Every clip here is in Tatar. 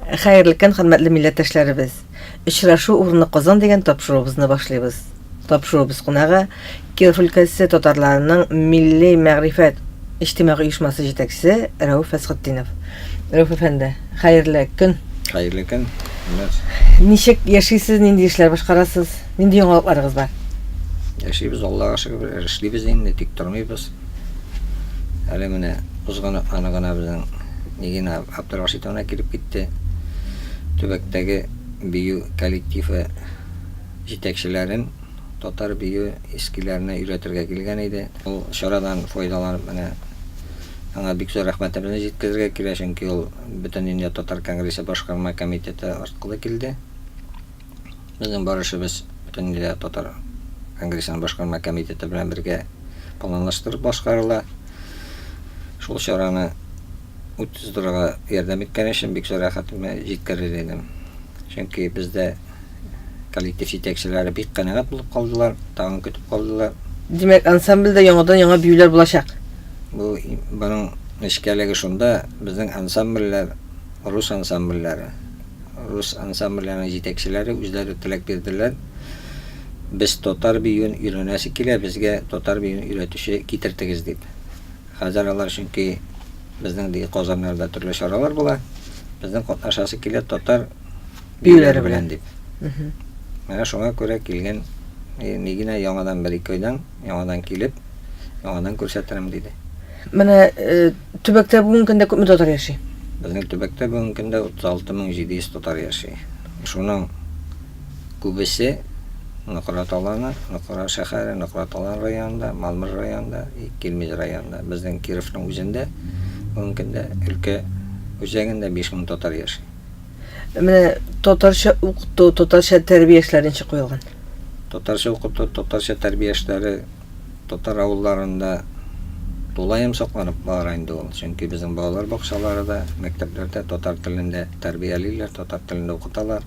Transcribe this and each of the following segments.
Хәерле көн, хөрмәтле милләттәшләребез. Очрашу урыны Казан дигән тапшыруыбызны башлыйбыз. Тапшыруыбыз кунагы Киров өлкәсе татарларының милли мәгърифәт иҗтимагый оешмасы җитәкчесе Рәүф Фәсхетдинов. Рәүф әфәнде, хәерле көн. Хәерле көн. Ничек яшисез, нинди эшләр башкарасыз? Нинди яңалыкларыгыз бар? Яшибез, Аллага шөкер, эшлибез инде, тик тормыйбыз. Әле менә узган аны гына безнең Нигина Абдурашитовна килеп китте. Төбәктәге бию коллективы җитәкчеләрен татар бию эскиләренә өйрәтергә килгән иде. Ул чарадан файдаланып менә аңа бик зур рәхмәтебезне җиткерергә кирәк, чөнки ул бөтен дөнья татар конгрессы башкарма комитеты аркылы килде. Безнең барышыбыз бөтен дөнья татар конгрессының башкарма комитеты белән бергә планлаштырып башкарыла. Шул чараны үткәрергә ярдәм иткән өчен бик зур рәхмәтемне җиткерер идем. Чөнки бездә коллектив җитәкчеләре бик канәгать булып калдылар, тагын көтеп калдылар. Димәк, ансамбльдә яңадан яңа биюләр булачак. Бу буның нечкәлеге шунда, безнең ансамбльләр, рус ансамбльләре, рус ансамбльләренең җитәкчеләре үзләре теләк бирделәр. Без татар биюен өйрәнәсе килә, безгә татар биюен өйрәтүче китертегез дип. Хәзер алар чөнки безнең ди Казаннарда төрле чаралар була. Безнең катнашасы килә татар биюләре белән дип. Менә шуңа күрә килгән Нигина яңадан бер-ике айдан яңадан килеп, яңадан күрсәтерем диде. Менә төбәктә бүгенге көндә күпме татар яши? Безнең төбәктә бүгенге көндә 36700 татар яши. Шуның күбесе Нократ аланы, Нократ шәһәре, Нократ алан районында, Малмыр районында, Килмез районында. Безнең Кировның үзендә бүгенге көндә өлкә үзәгендә 5000 татар яши. Менә татарча укыту, татарча тәрбия эшләре ничек куелган? Татарча укыту, татарча тәрбия эшләре татар авылларында тулаем сакланып бара инде ул. Чөнки безнең балалар бакчаларында, мәктәпләрдә татар телендә тәрбиялиләр, татар телендә укыталар.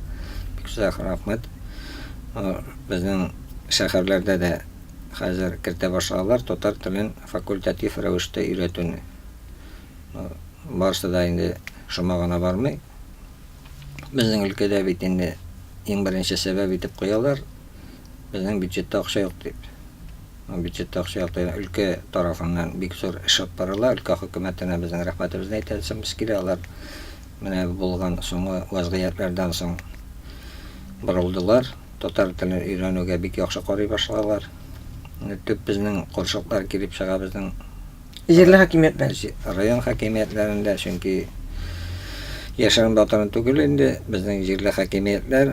Бик зур рәхмәт. Безнең шәһәрләрдә дә хәзер кертә башладылар татар телен факультатив рәвештә өйрәтүне. Барысы да инде шума гына бармый. Безнең өлкәдә бит инде иң беренче сәбәп итеп куялар. Безнең бюджетта акча юк дип. Бюджетта акча юк дип өлкә тарафыннан бик зур эш алып барыла. Өлкә хөкүмәтенә безнең рәхмәтебезне әйтәбез килә. Алар менә булган соңгы вазгыятьләрдән соң борылдылар. Татар телен өйрәнүгә бик яхшы карый башладылар. Төп безнең курчаклар килеп чыга безнең Җирле хакимиятләр, район хакимиятләрендә, чөнки яшерен батырын түгел инде безнең җирле хакимиятләр,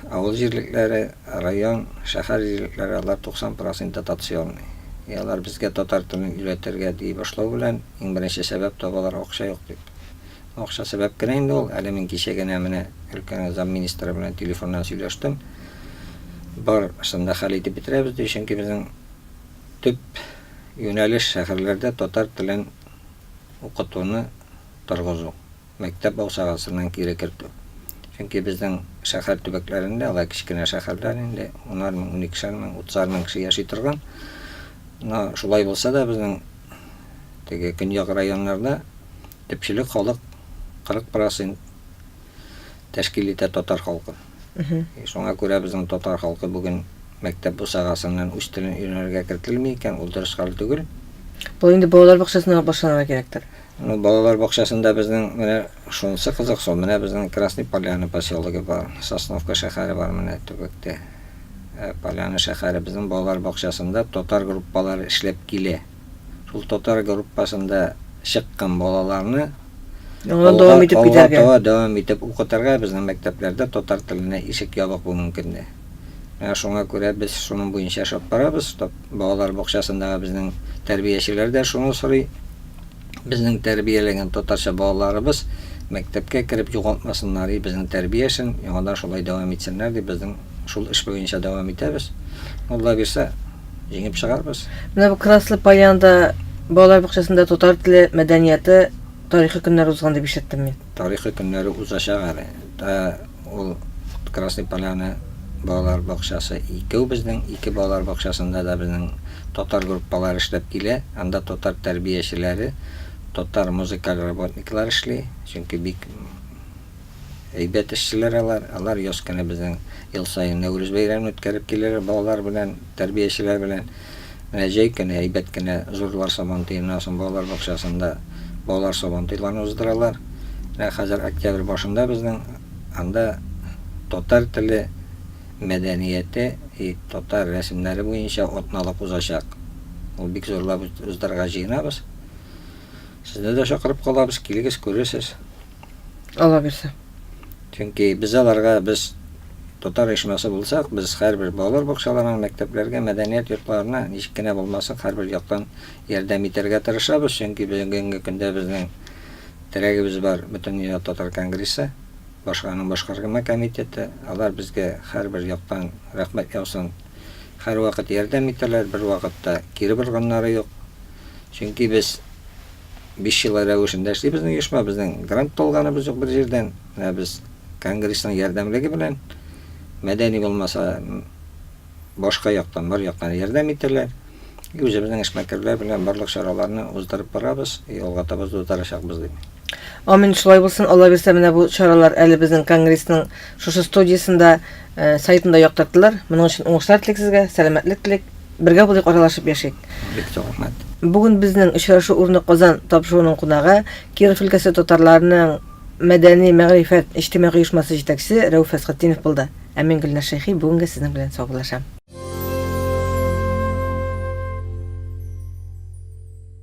авыл җирлекләре, район, шәһәр җирлекләре алар 90% дотационный. Алар безгә татар телен өйрәтергә ди башлау белән иң беренче сәбәп табалар акча юк дип. Акча сәбәп кенә инде ул. Әле мин кичә генә менә өлкәнең замминистры белән телефоннан сөйләштем. Бар шунда хәл итеп бетерәбез ди, чөнки безнең төп юнәлеш шәһәрләрдә татар телен укытуны торгызу, мәктәп бакчасыннан кире кертү. Чөнки безнең шәһәр төбәкләрендә, алар кичкенә шәһәрләр инде 10 мең, 12 мең, 30 мең кеше яши торган. Шулай булса да безнең теге көньяк районнарда төпчелек халык 40% тәшкил итә татар халкы. Шуңа күрә безнең татар халкы бүген мәктәп бусагасыннан үз телен өйрәнергә кертелми икән, ул дөрес хәл түгел. Бу инде балалар бакчасына башланырга кирәктер. Балалар бакчасында безнең менә шунысы кызык, менә безнең Красный Поляна поселогы бар, Сосновка шәһәре бар менә төбәктә. Поляна шәһәре безнең балалар бакчасында татар группалары эшләп килә. Шул татар группасында чыккан балаларны Дәвам итеп китәргә. Дәвам итеп укытырга безнең мәктәпләрдә татар теленә ишек ябык бүгенге көндә. Менә шуңа күрә без шуның буенча эшләп барабыз. Балалар бакчасындагы безнең тәрбиячеләр дә шуны сорый. Безнең тәрбияләгән татарча балаларыбыз мәктәпкә кереп югалтмасыннар, безнең тәрбиясен яңадан шулай дәвам итсеннәр дип безнең шул эш буенча дәвам итәбез. Алла бирсә, җиңеп чыгарбыз. Менә бу Красный Полянада балалар бакчасында татар теле мәдәнияте тарихи көннәр узган дип ишеттем мин. Тарихи көннәре узачак әле. Ул Красный Поляна балалар бакчасы икәү безнең, ике балалар бакчасында да безнең татар группалары эшләп килә. Анда татар тәрбиячеләре, татар музыкаль работниклар эшли, чөнки бик әйбәт эшчеләр алар яскәне безнең ел сайын Нәүрүз бәйрәмен үткәреп киләләр балалар белән, тәрбиячеләр белән. Менә җәй көне әйбәт кенә зурлар Сабантуеннан балалар бакчасында балалар Сабантуйларын уздыралар. Менә хәзер октябрь башында безнең анда татар теле мәдәнияте и татар рәсемнәре буенча атналык узачак. Ул бик зурлап уздырырга җыенабыз. Сезне дә чакырып калабыз, килегез, күресез. Алла бирсә. Чөнки без аларга татар оешмасы булсак, без һәрбер балалар бакчаларына, мәктәпләргә, мәдәният йортларына ничек кенә булмасын, һәрбер яктан ярдәм итәргә тырышабыз, чөнки бүгенге көндә безнең терәгебез бар, Бөтендөнья татар конгрессы, башканың башкарма комитеты, алар безгә һәрбер яктан рәхмәт яусын. Һәр вакыт ярдәм итәләр, бер вакытта кире борганнары юк. Чөнки без 5 ел рәвешендә эшлибез безнең оешма, безнең грант алганыбыз юк бер җирдән. Без конгрессның ярдәмлеге белән мәдәни булмаса башка яктан, бар яктан ярдәм итәләр. Үзебезнең эшмәкәрләр белән барлык чараларны уздырып барабыз, алга таба уздырачакбыз дип. Амин, шулай булсын. Алла бирсә, менә бу чаралар әле безнең конгрессның шушы студиясында, сайтында яктыртылар. Моның өчен уңышлар телик сезгә, сәламәтлек телик. Бергә булыйк, аралашып яшик. Бик рәхмәт. Бүген безнең очрашу урыны Казан тапшыруының кунагы Киров өлкәсе татарларының мәдәни мәгърифәт иҗтимагый оешмасы җитәкчесе Рәүф Фәсхетдинов булды. Ә мин Гөлнар Шәйхи, бүгенге сезнең белән саубуллашам.